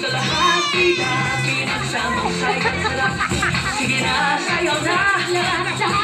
Sa lahat kita pinagsamang sa'yo sarap. Sige na, sayaw na. Lahat sa